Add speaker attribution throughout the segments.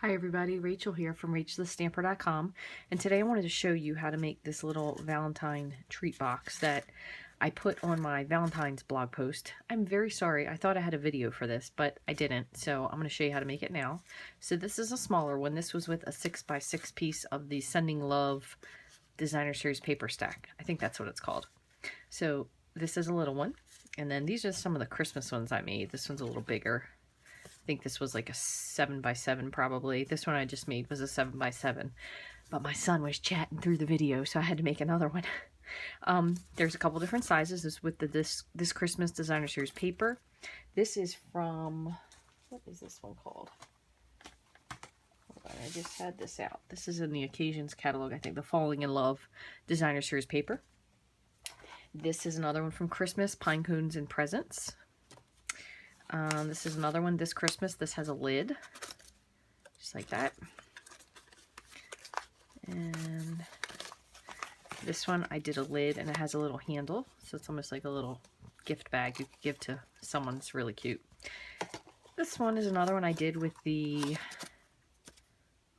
Speaker 1: Hi everybody, Rachel here from Rachthestamper.com, and today I wanted to show you how to make this little Valentine treat box that I put on my Valentine's blog post. I'm very sorry, I thought I had a video for this, but I didn't, so I'm going to show you how to make it now. So this is a smaller one. This was with a 6x6 piece of the Sending Love Designer Series paper stack. I think that's what it's called. So this is a little one, and then these are some of the Christmas ones I made. This one's a little bigger. I think this was like a 7x7 probably. This one I just made was a 7x7. But my son was chatting through the video, so I had to make another one. There's a couple different sizes. This is with the this Christmas Designer Series paper. This is from, what is this one called? Hold on, I just had this out. This is in the Occasions catalog, I think, the Falling in Love Designer Series paper. This is another one from Christmas, Pine Cones and Presents. This is another one this Christmas. This has a lid, just like that. And this one I did a lid and it has a little handle, so it's almost like a little gift bag you could give to someone. It's really cute. This one is another one I did with the,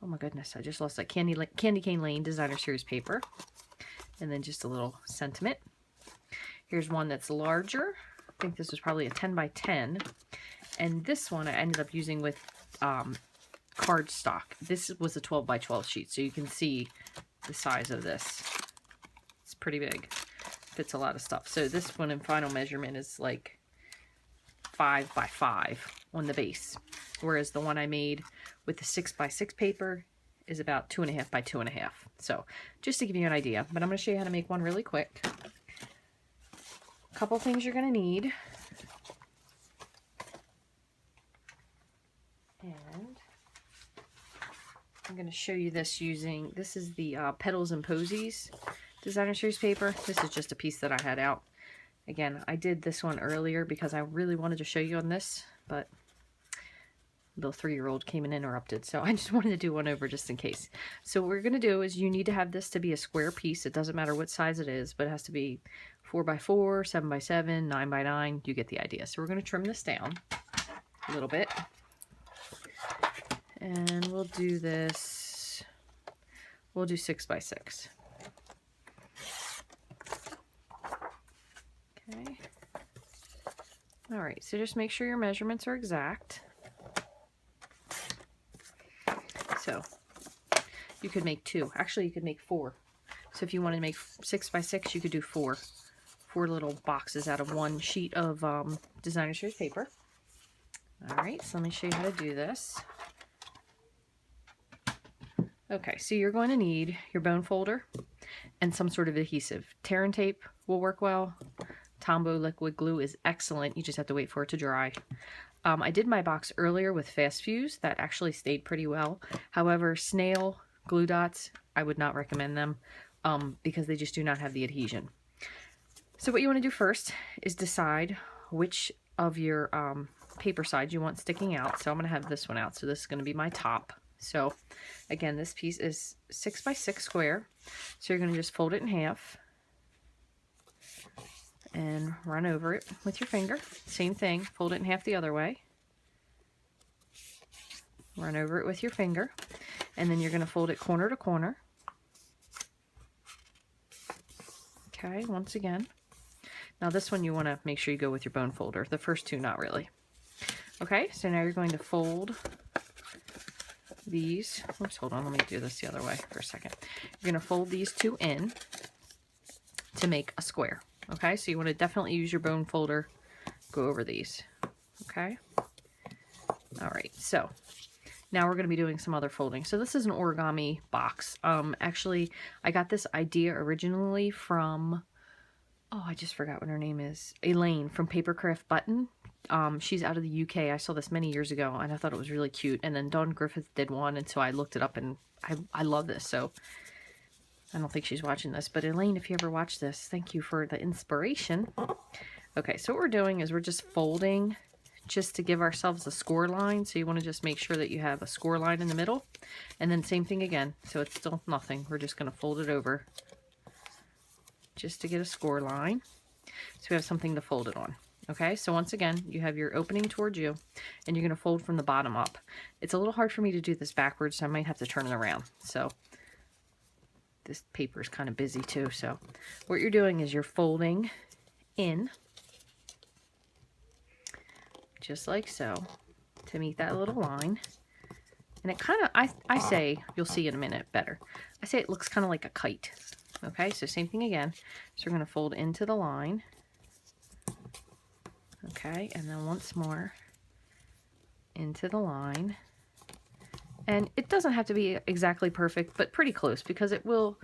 Speaker 1: oh my goodness, I just lost that, Candy Cane Lane Designer Series paper. And then just a little sentiment. Here's one that's larger. I think this was probably a 10x10, and this one I ended up using with cardstock. This was a 12x12 sheet, so you can see the size of this. It's pretty big, fits a lot of stuff. So this one in final measurement is like 5x5 on the base, whereas the one I made with the 6x6 paper is about 2.5x2.5. So just to give you an idea, but I'm going to show you how to make one really quick. Couple things you're going to need, and I'm going to show you this using, this is the Petals and Posies Designer Series paper. This is just a piece that I had out. Again, I did this one earlier because I really wanted to show you on this, but the 3-year-old came and interrupted, so I just wanted to do one over just in case. So what we're going to do is you need to have this to be a square piece. It doesn't matter what size it is, but it has to be 4x4, 7x7, 9x9. You get the idea. So we're going to trim this down a little bit. And we'll do this, we'll do 6x6. Okay. All right, so just make sure your measurements are exact. So you could make 2. Actually, you could make 4. So if you want to make 6x6, you could do 4 little boxes out of one sheet of Designer Series paper. All right, so let me show you how to do this. Okay, so you're going to need your bone folder and some sort of adhesive. Tear and tape will work well. Tombow liquid glue is excellent. You just have to wait for it to dry. I did my box earlier with Fast Fuse. That actually stayed pretty well. However, snail glue dots, I would not recommend them because they just do not have the adhesion. So what you want to do first is decide which of your paper sides you want sticking out. So I'm going to have this one out. So this is going to be my top. So again, this piece is 6x6 square. So you're going to just fold it in half and run over it with your finger. Same thing, fold it in half the other way. Run over it with your finger. And then you're going to fold it corner to corner. Okay, once again. Now this one you want to make sure you go with your bone folder. The first two, not really. Okay, so now you're going to fold these. Oops, hold on, let me do this the other way for a second. You're going to fold these two in to make a square. Okay, so you want to definitely use your bone folder. Go over these. Okay. All right, so now we're going to be doing some other folding. So this is an origami box. Actually, I got this idea originally from, oh, I just forgot what her name is. Elaine from Papercraft Button. She's out of the UK. I saw this many years ago and I thought it was really cute. And then Dawn Griffith did one, and so I looked it up, and I love this. So I don't think she's watching this, but Elaine, if you ever watch this, thank you for the inspiration. Okay, so what we're doing is we're just folding just to give ourselves a score line. So you want to just make sure that you have a score line in the middle, and then same thing again. So it's still nothing. We're just going to fold it over just to get a score line, so we have something to fold it on. Okay, so once again, you have your opening towards you, and you're going to fold from the bottom up. It's a little hard for me to do this backwards, so I might have to turn it around. So this paper is kind of busy too. So what you're doing is you're folding in, just like so, to meet that little line. And it kind of, I say, you'll see in a minute better, I say it looks kind of like a kite. Okay, so same thing again. So we're going to fold into the line. Okay, and then once more into the line. And it doesn't have to be exactly perfect, but pretty close, because it will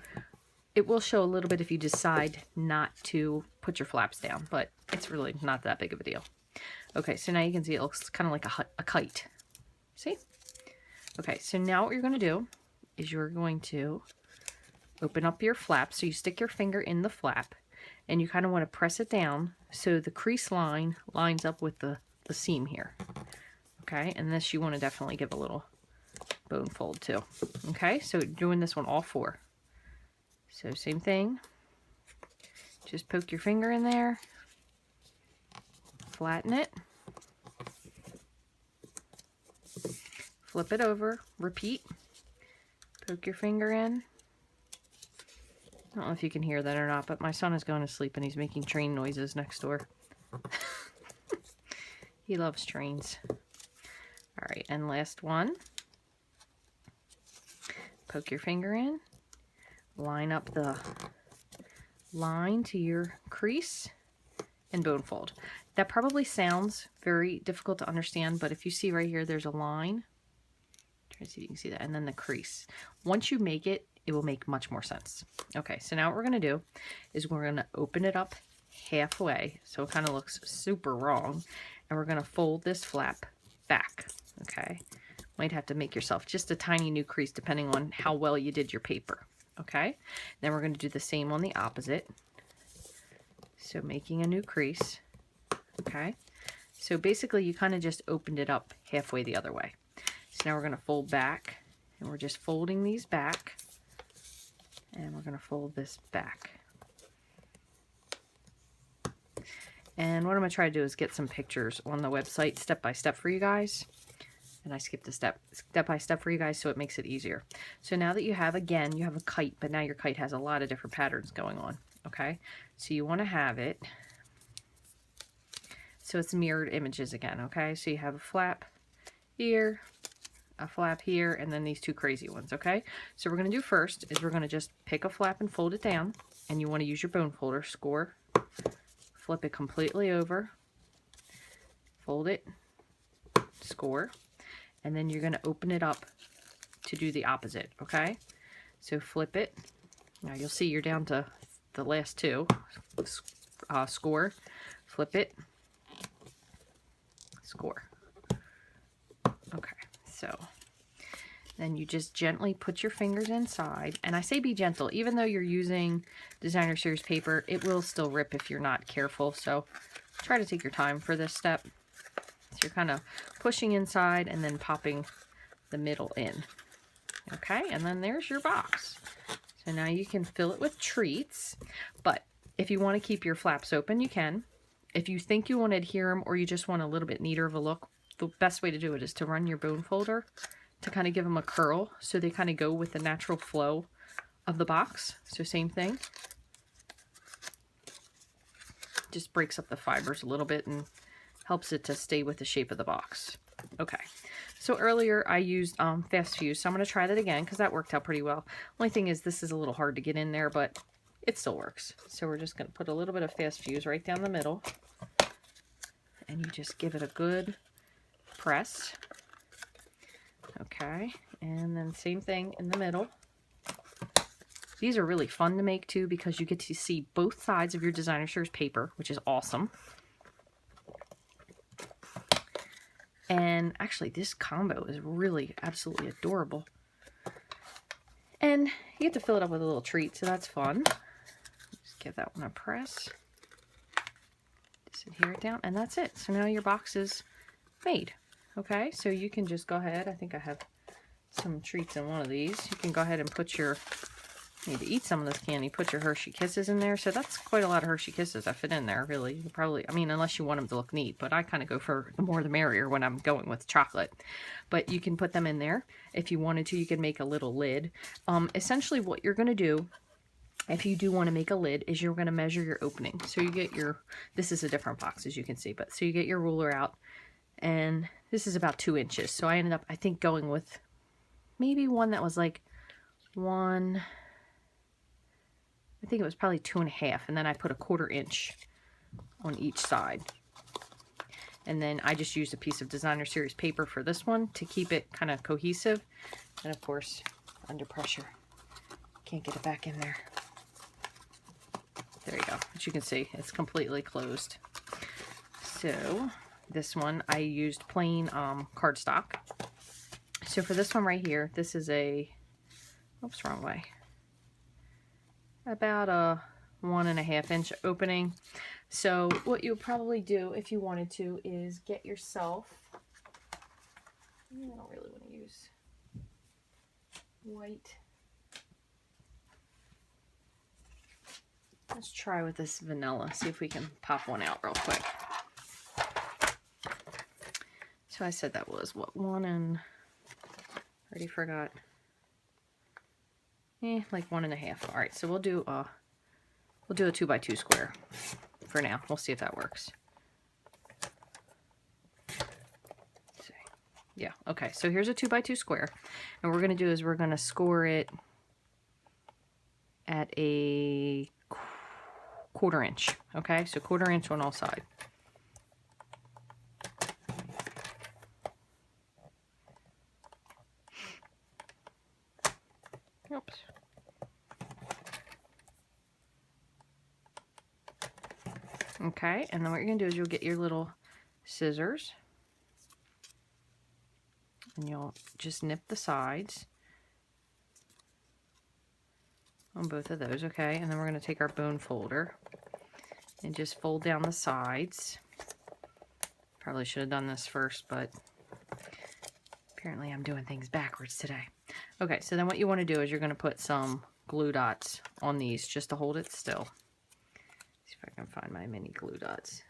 Speaker 1: show a little bit if you decide not to put your flaps down, but it's really not that big of a deal. Okay, so now you can see it looks kind of like a kite. See? Okay, so now what you're going to do is you're going to open up your flap. So you stick your finger in the flap, and you kind of want to press it down so the crease line lines up with the seam here. Okay, and this you want to definitely give a little bone fold too. Okay, so doing this one all four. So same thing. Just poke your finger in there, flatten it, flip it over, repeat, poke your finger in. I don't know if you can hear that or not, but my son is going to sleep and he's making train noises next door. He loves trains. All right, and last one. Poke your finger in, line up the line to your crease, and bone fold. That probably sounds very difficult to understand, but if you see right here, there's a line. Try to see if you can see that, and then the crease. Once you make it, it will make much more sense. Okay, so now what we're going to do is we're going to open it up halfway, so it kind of looks super wrong, and we're going to fold this flap back. Okay, might have to make yourself just a tiny new crease depending on how well you did your paper. Okay, then we're going to do the same on the opposite. So making a new crease. Okay, so basically you kind of just opened it up halfway the other way. So now we're going to fold back, and we're just folding these back, and we're going to fold this back. And what I'm going to try to do is get some pictures on the website step by step for you guys. And I skipped a step by step for you guys, so it makes it easier. So now that you have, again, you have a kite, but now your kite has a lot of different patterns going on. Okay, so you want to have it so it's mirrored images again. Okay, so you have a flap here, a flap here, and then these two crazy ones. Okay, so what we're going to do first is we're going to just pick a flap and fold it down, and you want to use your bone folder, score, flip it completely over, fold it, score, and then you're going to open it up to do the opposite. Okay, so flip it. Now you'll see you're down to the last two. Score, flip it, score. Okay, so then you just gently put your fingers inside, and I say be gentle. Even though you're using designer series paper, it will still rip if you're not careful, so try to take your time for this step. So you're kind of pushing inside and then popping the middle in. Okay, and then there's your box. So now you can fill it with treats, but if you want to keep your flaps open, you can. If you think you want to adhere them, or you just want a little bit neater of a look, the best way to do it is to run your bone folder to kind of give them a curl, so they kind of go with the natural flow of the box. So same thing. Just breaks up the fibers a little bit and helps it to stay with the shape of the box. Okay, so earlier I used fast fuse, so I'm going to try that again because that worked out pretty well. Only thing is this is a little hard to get in there, but it still works. So we're just going to put a little bit of fast fuse right down the middle, and you just give it a good press. Okay, and then same thing in the middle. These are really fun to make too because you get to see both sides of your designer series paper, which is awesome. And actually this combo is really absolutely adorable. And you get to fill it up with a little treat, so that's fun. Just give that one a press. Just adhere it down, and that's it. So now your box is made. Okay, so you can just go ahead. I think I have some treats in one of these. You can go ahead and put your Need to eat some of this candy. Put your Hershey Kisses in there. So that's quite a lot of Hershey Kisses that fit in there, really. You probably, I mean, unless you want them to look neat, but I kind of go for the more the merrier when I'm going with chocolate. But you can put them in there. If you wanted to, you can make a little lid. Essentially what you're going to do, if you do want to make a lid, is you're going to measure your opening. So you get your, this is a different box as you can see, but so you get your ruler out, and this is about 2 inches. So I ended up, I think, going with maybe one that was like one, I think it was probably 2.5, and then I put a 1/4 inch on each side. And then I just used a piece of Designer Series paper for this one to keep it kind of cohesive. And of course, under pressure, can't get it back in there. There you go. As you can see, it's completely closed. So this one, I used plain cardstock. So for this one right here, this is a, oops, wrong way. About a 1.5 inch opening. So what you'll probably do if you wanted to is get yourself, I don't really want to use white. Let's try with this vanilla, see if we can pop one out real quick. So I said that was what, 1 and, already forgot. Like 1.5. All right, so we'll do a 2x2 square for now. We'll see if that works. Let's see. Yeah, okay, so here's a 2x2 square. And what we're gonna do is we're gonna score it at a 1/4 inch. Okay, so 1/4 inch on all sides. Oops. Okay, and then what you're going to do is you'll get your little scissors and you'll just nip the sides on both of those, okay? And then we're going to take our bone folder and just fold down the sides. Probably should have done this first, but apparently I'm doing things backwards today. Okay, so then what you want to do is you're going to put some glue dots on these just to hold it still. See if I can find my mini glue dots.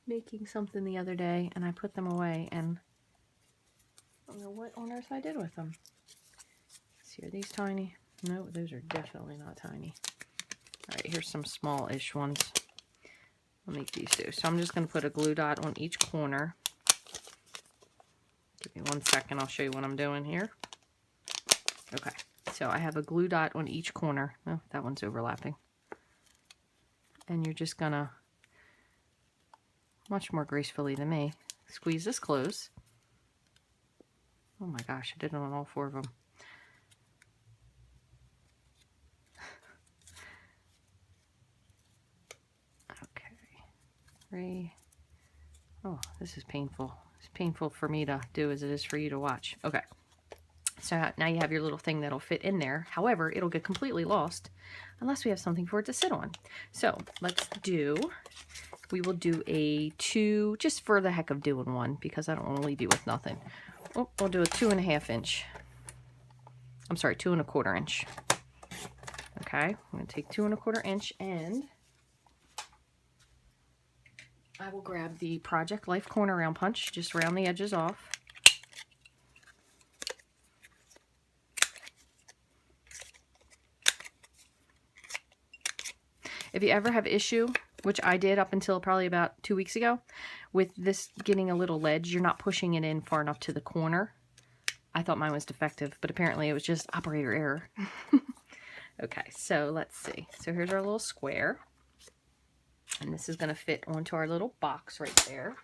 Speaker 1: Making something the other day and I put them away and I don't know what on earth I did with them. Let's see, are these tiny? No, those are definitely not tiny. Alright, here's some small-ish ones. I'll make these two. So I'm just going to put a glue dot on each corner. Give me 1 second, I'll show you what I'm doing here. Okay, so I have a glue dot on each corner. Oh, that one's overlapping. And you're just gonna, much more gracefully than me, squeeze this close. Oh my gosh, I did it on all 4 of them. Okay, 3. Oh, this is painful. It's painful for me to do as it is for you to watch. Okay, so now you have your little thing that'll fit in there. However, it'll get completely lost unless we have something for it to sit on. So let's do, we will do a 2, just for the heck of doing one, because I don't want to leave you with nothing. Oh, we'll do a 2.5 inch. I'm sorry, 2.25 inch. Okay, I'm going to take 2.25 inch and I will grab the Project Life corner round punch, just round the edges off. If you ever have issue, which I did up until probably about 2 weeks ago, with this getting a little ledge, you're not pushing it in far enough to the corner. I thought mine was defective, but apparently it was just operator error. Okay, so let's see. So here's our little square. And this is going to fit onto our little box right there.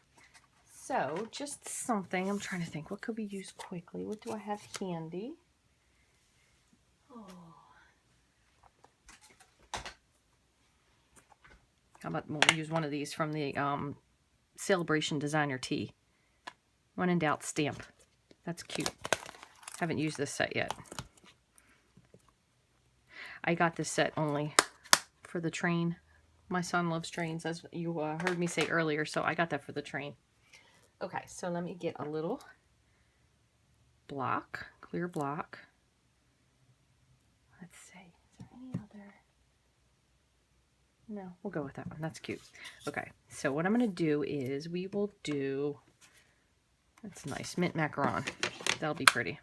Speaker 1: So just something, I'm trying to think, what could we use quickly? What do I have handy? Oh. How about we'll use one of these from the Celebration Designer Tee. When in doubt, stamp. That's cute. Haven't used this set yet. I got this set only for the train. My son loves trains, as you heard me say earlier, so I got that for the train. Okay, so let me get a little block, clear block. there any other? No, we'll go with that one. That's cute. Okay, so what I'm going to do is we will do, that's nice, mint macaron. That'll be pretty.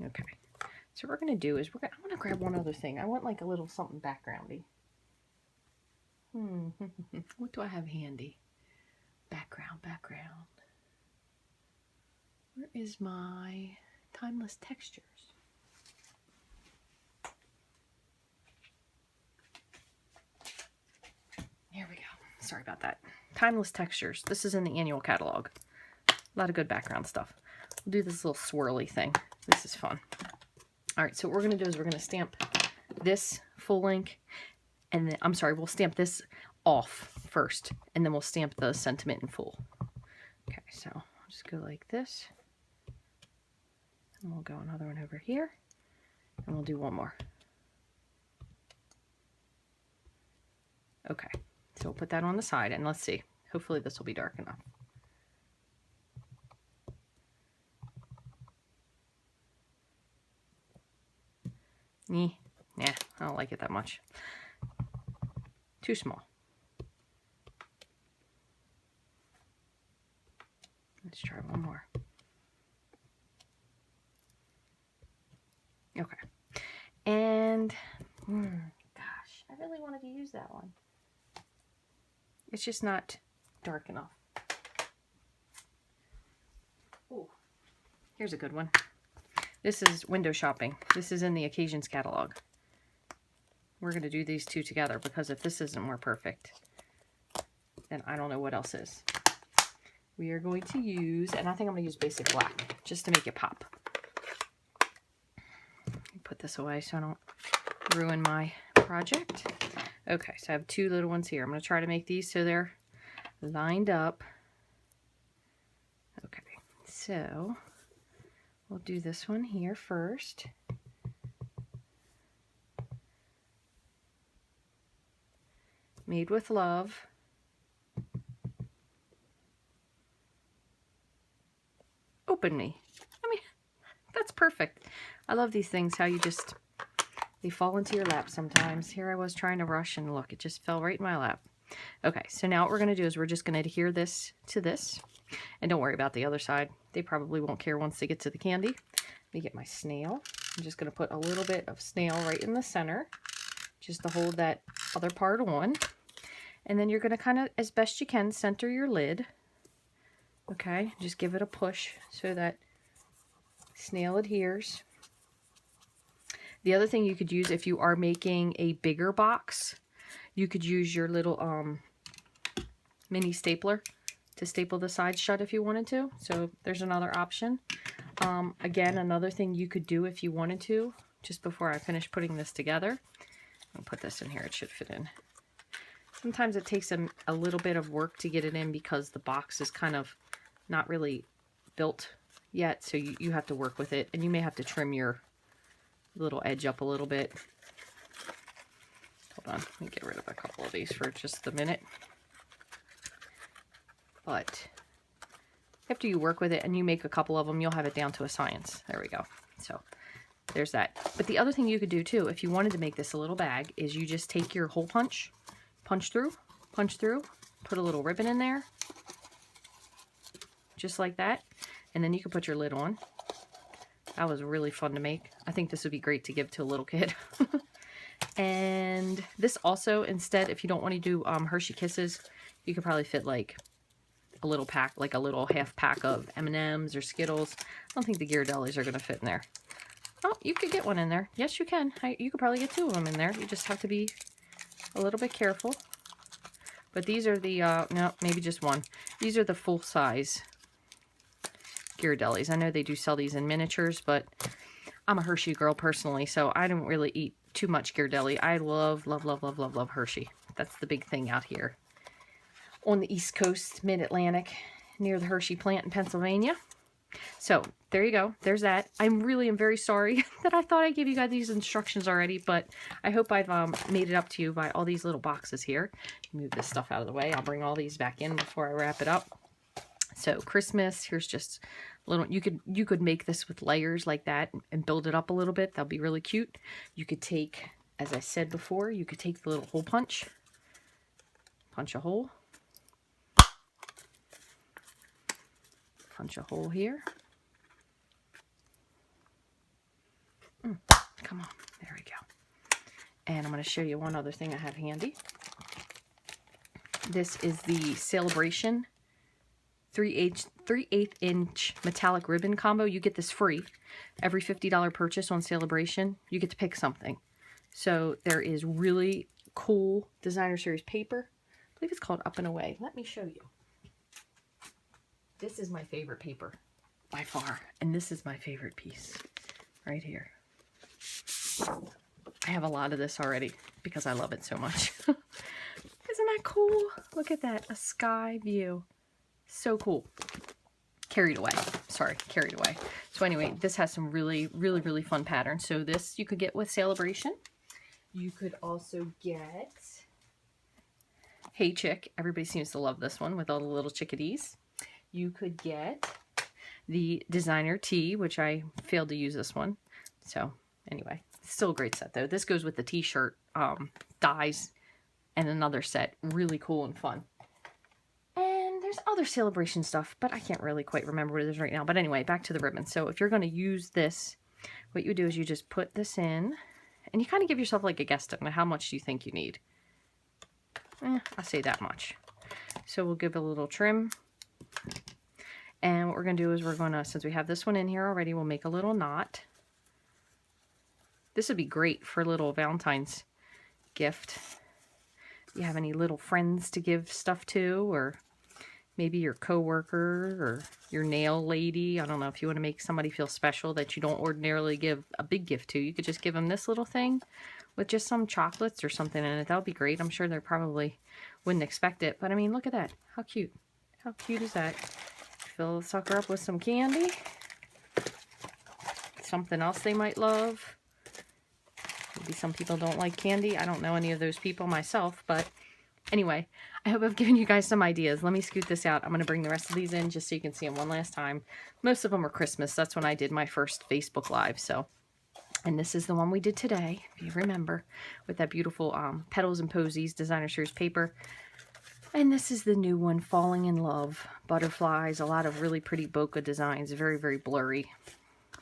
Speaker 1: Okay, so what we're going to do is I'm going to grab one other thing. I want like a little something backgroundy. What do I have handy? Background. Where is my timeless textures? Here we go. Sorry about that. Timeless textures. This is in the annual catalog. A lot of good background stuff. We'll do this little swirly thing. This is fun. All right, so what we're going to do is we're going to stamp this full length, and then, I'm sorry, we'll stamp this off first, and then we'll stamp the sentiment in full. Okay, so I'll just go like this, and we'll go another one over here, and we'll do one more. Okay, so we'll put that on the side, and let's see. Hopefully this will be dark enough. Nah, I don't like it that much. Too small. Let's try one more. Okay. And, gosh, I really wanted to use that one. It's just not dark enough. Oh, here's a good one. This is window shopping. This is in the occasions catalog. We're going to do these two together because if this isn't more perfect, then I don't know what else is. We are going to use, and I think I'm going to use basic black just to make it pop. Put this away so I don't ruin my project. Okay, so I have two little ones here. I'm going to try to make these so they're lined up. Okay, so we'll do this one here first. Made with love. Open me. I mean, that's perfect. I love these things, how you just, they fall into your lap sometimes. Here I was trying to rush and look, it just fell right in my lap. Okay, so now what we're going to do is we're just going to adhere this to this. And don't worry about the other side. They probably won't care once they get to the candy. Let me get my snail. I'm just going to put a little bit of snail right in the center, just to hold that other part on. And then you're going to kind of, as best you can, center your lid. Okay, just give it a push so that snail adheres. The other thing you could use if you are making a bigger box, you could use your little mini stapler to staple the sides shut if you wanted to. So there's another option. Again, another thing you could do if you wanted to, just before I finish putting this together. I'll put this in here, it should fit in. Sometimes it takes a little bit of work to get it in because the box is kind of not really built yet, so you have to work with it, and you may have to trim your little edge up a little bit. Hold on, let me get rid of a couple of these for just a minute. But after you work with it and you make a couple of them, you'll have it down to a science. There we go. So there's that. But the other thing you could do too, if you wanted to make this a little bag, is you just take your hole punch, punch through, put a little ribbon in there, just like that, and then you can put your lid on. That was really fun to make. I think this would be great to give to a little kid. And this also, instead, if you don't want to do Hershey Kisses, you could probably fit like a little pack, like a little half pack of M&Ms or Skittles. I don't think the Ghirardellis are going to fit in there. Oh, you could get one in there. Yes, you can. You could probably get two of them in there. You just have to be a little bit careful. But these are the, no, maybe just one. These are the full-size Ghirardellis. I know they do sell these in miniatures, but I'm a Hershey girl personally, so I don't really eat too much Ghirardelli. I love, love, love, love, love, love Hershey. That's the big thing out here on the East Coast, Mid-Atlantic, near the Hershey plant in Pennsylvania. So there you go. There's that. I really am very sorry that I thought I gave you guys these instructions already, but I hope I've made it up to you by all these little boxes here. Move this stuff out of the way. I'll bring all these back in before I wrap it up. So Christmas, here's just little, you could make this with layers like that and build it up a little bit. That'll be really cute. You could take, as I said before, you could take the little hole punch a hole, punch a hole here. Come on, there we go. And I'm going to show you one other thing I have handy. This is the Celebration 3/8 inch metallic ribbon combo. You get this free. Every $50 purchase on Celebration, you get to pick something. So there is really cool designer series paper. I believe it's called Up and Away. Let me show you. This is my favorite paper by far. And this is my favorite piece right here. I have a lot of this already because I love it so much. Isn't that cool? Look at that. A sky view. So cool. Carried away. Sorry, carried away. So anyway, this has some really, really, really fun patterns. So this you could get with Celebration. You could also get Hey Chick. Everybody seems to love this one with all the little chickadees. You could get the Designer Tee, which I failed to use this one. So anyway, still a great set though. This goes with the t-shirt dies and another set. Really cool and fun. And there's other Celebration stuff, but I can't really quite remember what it is right now. But anyway, back to the ribbon. So if you're going to use this, what you do is you just put this in and you kind of give yourself like a guesstimate. How much do you think you need? I'll say that much. So we'll give it a little trim. And what we're going to do is we're going to, since we have this one in here already, we'll make a little knot. This would be great for a little Valentine's gift. If you have any little friends to give stuff to, or maybe your coworker or your nail lady. I don't know, if you want to make somebody feel special that you don't ordinarily give a big gift to, you could just give them this little thing with just some chocolates or something in it. That would be great. I'm sure they probably wouldn't expect it, but I mean, look at that. How cute. How cute is that? Fill the sucker up with some candy. Something else they might love. Maybe some people don't like candy. I don't know any of those people myself, but anyway, I hope I've given you guys some ideas. Let me scoot this out. I'm going to bring the rest of these in just so you can see them one last time. Most of them are Christmas. That's when I did my first Facebook Live. So, and this is the one we did today, if you remember, with that beautiful Petals and Posies designer series paper. And this is the new one, Falling in Love. Butterflies, a lot of really pretty bokeh designs. Very, very blurry.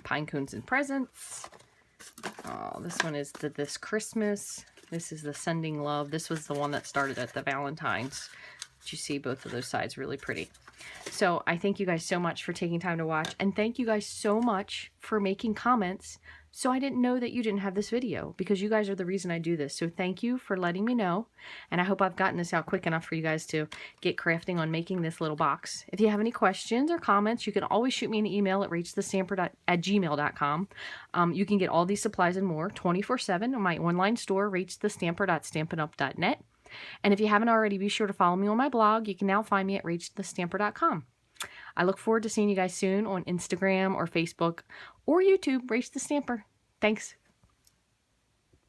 Speaker 1: Pine cones and presents. Oh, this one is This Christmas. This is the Sending Love. This was the one that started at the Valentine's. But you see both of those sides really pretty. So I thank you guys so much for taking time to watch. And thank you guys so much for making comments. So I didn't know that you didn't have this video, because you guys are the reason I do this. So thank you for letting me know. And I hope I've gotten this out quick enough for you guys to get crafting on making this little box. If you have any questions or comments, you can always shoot me an email at rachthestamper@gmail.com. You can get all these supplies and more 24/7 on my online store, rachthestamper.stampinup.net. And if you haven't already, be sure to follow me on my blog. You can now find me at rachthestamper.com. I look forward to seeing you guys soon on Instagram or Facebook or YouTube, Rach the Stamper. Thanks.